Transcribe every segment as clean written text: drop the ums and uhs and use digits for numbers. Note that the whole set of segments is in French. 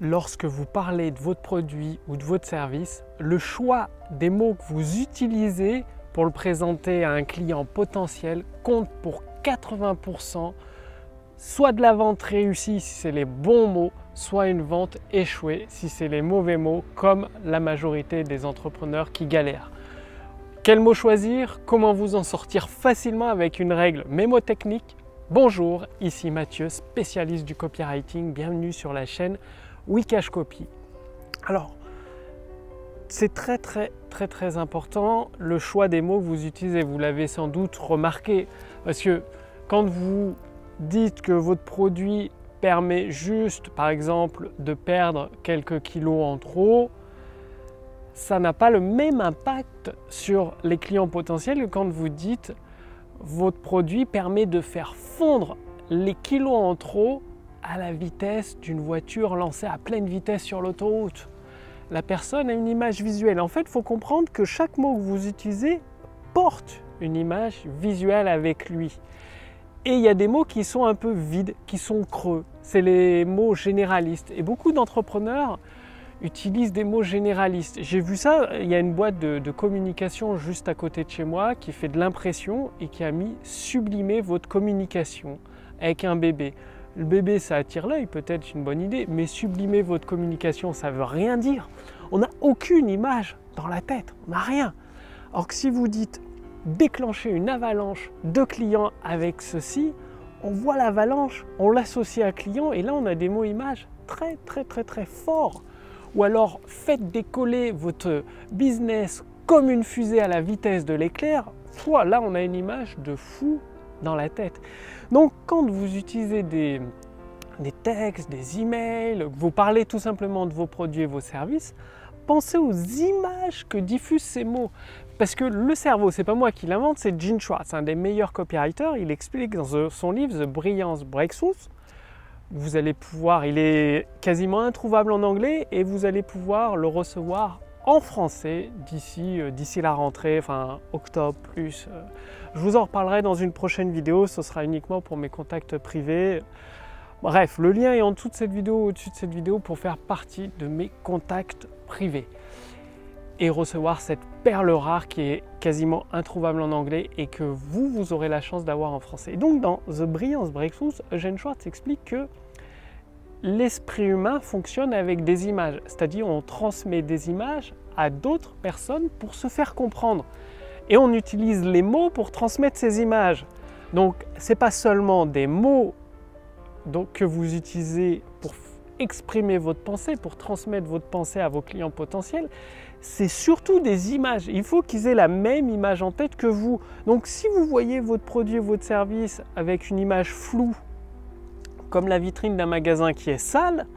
lorsque vous parlez de votre produit ou de votre service, le choix des mots que vous utilisez pour le présenter à un client potentiel compte pour 80%, soit de la vente réussie si c'est les bons mots, soit une vente échouée si c'est les mauvais mots, comme la majorité des entrepreneurs qui galèrent. Quel mot choisir? Comment vous en sortir facilement avec une règle mémotechnique? Bonjour, ici Mathieu, spécialiste du copywriting. Bienvenue sur la chaîne Wikash Copy. Alors, c'est très important le choix des mots que vous utilisez. Vous l'avez sans doute remarqué parce que quand vous dites que votre produit permet juste, par exemple, de perdre quelques kilos en trop, ça n'a pas le même impact sur les clients potentiels que quand vous dites votre produit permet de faire fondre les kilos en trop à la vitesse d'une voiture lancée à pleine vitesse sur l'autoroute. La personne a une image visuelle. En fait, il faut comprendre que chaque mot que vous utilisez porte une image visuelle avec lui. Et il y a des mots qui sont un peu vides, qui sont creux. C'est les mots généralistes. Et beaucoup d'entrepreneurs utilisent des mots généralistes. J'ai vu ça, il y a une boîte de communication juste à côté de chez moi qui fait de l'impression et qui a mis « sublimer votre communication » avec un bébé. Le bébé, ça attire l'œil, peut-être c'est une bonne idée, mais sublimer votre communication, ça ne veut rien dire. On n'a aucune image dans la tête, on n'a rien. Alors que si vous dites déclencher une avalanche de clients avec ceci, on voit l'avalanche, on l'associe à client et là on a des mots-images très forts. Ou alors faites décoller votre business comme une fusée à la vitesse de l'éclair, là on a une image de fou dans la tête. Donc quand vous utilisez des textes, des emails, vous parlez tout simplement de vos produits et vos services, pensez aux images que diffusent ces mots. Parce que le cerveau, c'est pas moi qui l'invente, c'est Gene Schwartz, un des meilleurs copywriters. Il explique dans son livre The Brilliance Breakthroughs. Vous allez pouvoir, il est quasiment introuvable en anglais et vous allez pouvoir le recevoir en français d'ici la rentrée, enfin octobre plus. Je vous en reparlerai dans une prochaine vidéo, ce sera uniquement pour mes contacts privés. Bref, le lien est en dessous de cette vidéo, au-dessus de cette vidéo pour faire partie de mes contacts privés et recevoir cette perle rare qui est quasiment introuvable en anglais et que vous aurez la chance d'avoir en français. Et donc dans The Brilliance Breakthroughs, Gene Schwartz explique que l'esprit humain fonctionne avec des images, c'est-à-dire on transmet des images à d'autres personnes pour se faire comprendre. Et on utilise les mots pour transmettre ces images. Donc ce n'est pas seulement des mots que vous utilisez pour exprimer votre pensée, pour transmettre votre pensée à vos clients potentiels, c'est surtout des images. Il faut qu'ils aient la même image en tête que vous. Donc si vous voyez votre produit ou votre service avec une image floue, comme la vitrine d'un magasin qui est sale,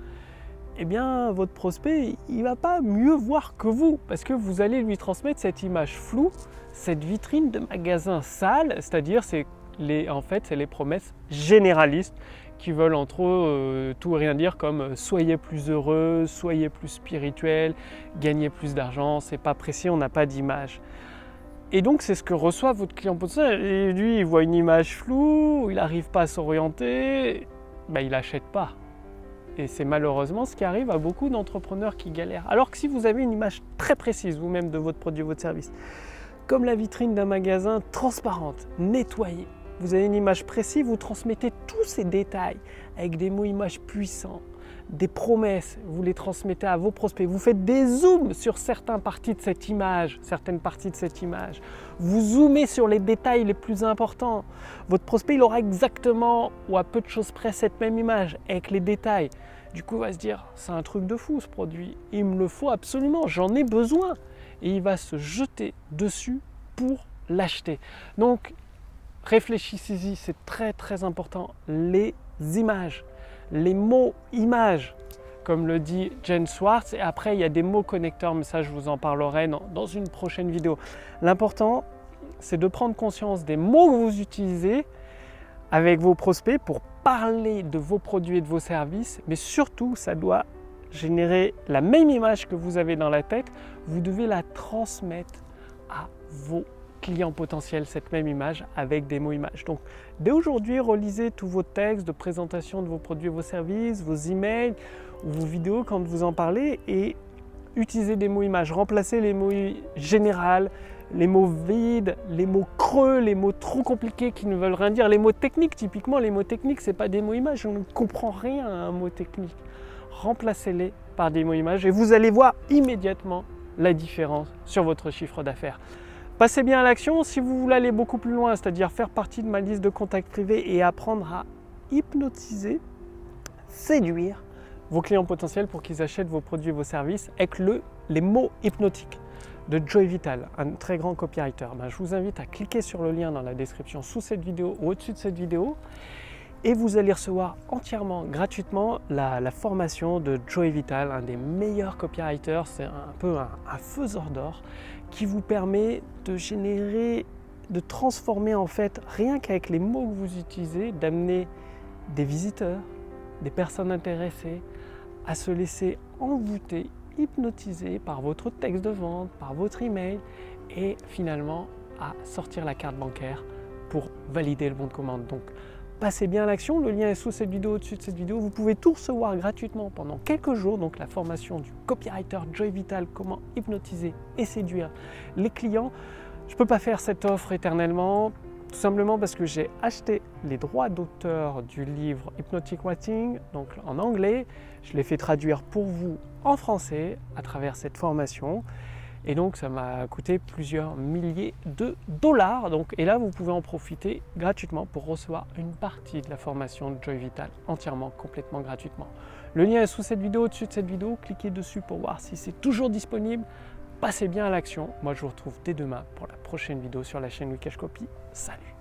eh bien votre prospect, il ne va pas mieux voir que vous, parce que vous allez lui transmettre cette image floue, cette vitrine de magasin sale, c'est-à-dire c'est les promesses généralistes qui veulent entre eux tout et rien dire, comme soyez plus heureux, soyez plus spirituel, gagnez plus d'argent, c'est pas précis, on n'a pas d'image. Et donc c'est ce que reçoit votre client potentiel. Et lui, il voit une image floue, il n'arrive pas à s'orienter, il n'achète pas. Et c'est malheureusement ce qui arrive à beaucoup d'entrepreneurs qui galèrent. Alors que si vous avez une image très précise vous-même de votre produit ou votre service, comme la vitrine d'un magasin transparente, nettoyée, vous avez une image précise, vous transmettez tous ces détails avec des mots-images puissants, des promesses, vous les transmettez à vos prospects, vous faites des zooms sur certaines parties de cette image, vous zoomez sur les détails les plus importants. Votre prospect, il aura exactement ou à peu de choses près cette même image avec les détails. Du coup, il va se dire, c'est un truc de fou ce produit, il me le faut absolument, j'en ai besoin. Et il va se jeter dessus pour l'acheter. Donc, réfléchissez-y, c'est très important. Les images, les mots images, comme le dit Gene Schwartz. Et après, il y a des mots connecteurs, mais ça, je vous en parlerai dans une prochaine vidéo. L'important, c'est de prendre conscience des mots que vous utilisez avec vos prospects pour parler de vos produits et de vos services. Mais surtout, ça doit générer la même image que vous avez dans la tête. Vous devez la transmettre à vos clients potentiels, cette même image avec des mots-images. Donc, dès aujourd'hui, relisez tous vos textes de présentation de vos produits et vos services, vos emails. ou vos vidéos quand vous en parlez et utilisez des mots images, remplacez les mots général, les mots vides, les mots creux, les mots trop compliqués qui ne veulent rien dire, les mots techniques, typiquement les mots techniques c'est pas des mots images, on ne comprend rien à un mot technique. Remplacez-les par des mots images et vous allez voir immédiatement la différence sur votre chiffre d'affaires. Passez bien à l'action si vous voulez aller beaucoup plus loin, c'est-à-dire faire partie de ma liste de contacts privés et apprendre à hypnotiser, séduire vos clients potentiels pour qu'ils achètent vos produits et vos services avec les mots hypnotiques de Joey Vital, un très grand copywriter. Je vous invite à cliquer sur le lien dans la description sous cette vidéo ou au-dessus de cette vidéo et vous allez recevoir entièrement, gratuitement, la formation de Joey Vital, un des meilleurs copywriters. C'est un peu un faiseur d'or qui vous permet de générer, de transformer en fait, rien qu'avec les mots que vous utilisez, d'amener des visiteurs, des personnes intéressées à se laisser envoûter, hypnotiser par votre texte de vente, par votre email et finalement à sortir la carte bancaire pour valider le bon de commande. Donc passez bien à l'action, le lien est sous cette vidéo, au-dessus de cette vidéo. Vous pouvez tout recevoir gratuitement pendant quelques jours, donc la formation du copywriter Joey Vital, comment hypnotiser et séduire les clients. Je ne peux pas faire cette offre éternellement, tout simplement parce que j'ai acheté les droits d'auteur du livre Hypnotic Writing, donc en anglais. Je l'ai fait traduire pour vous en français à travers cette formation. Et donc ça m'a coûté plusieurs milliers de dollars. Et là vous pouvez en profiter gratuitement pour recevoir une partie de la formation de Joey Vital entièrement, complètement gratuitement. Le lien est sous cette vidéo, au-dessus de cette vidéo. Cliquez dessus pour voir si c'est toujours disponible. Passez bien à l'action. Moi je vous retrouve dès demain pour la prochaine vidéo sur la chaîne Wikash Copy. Salut!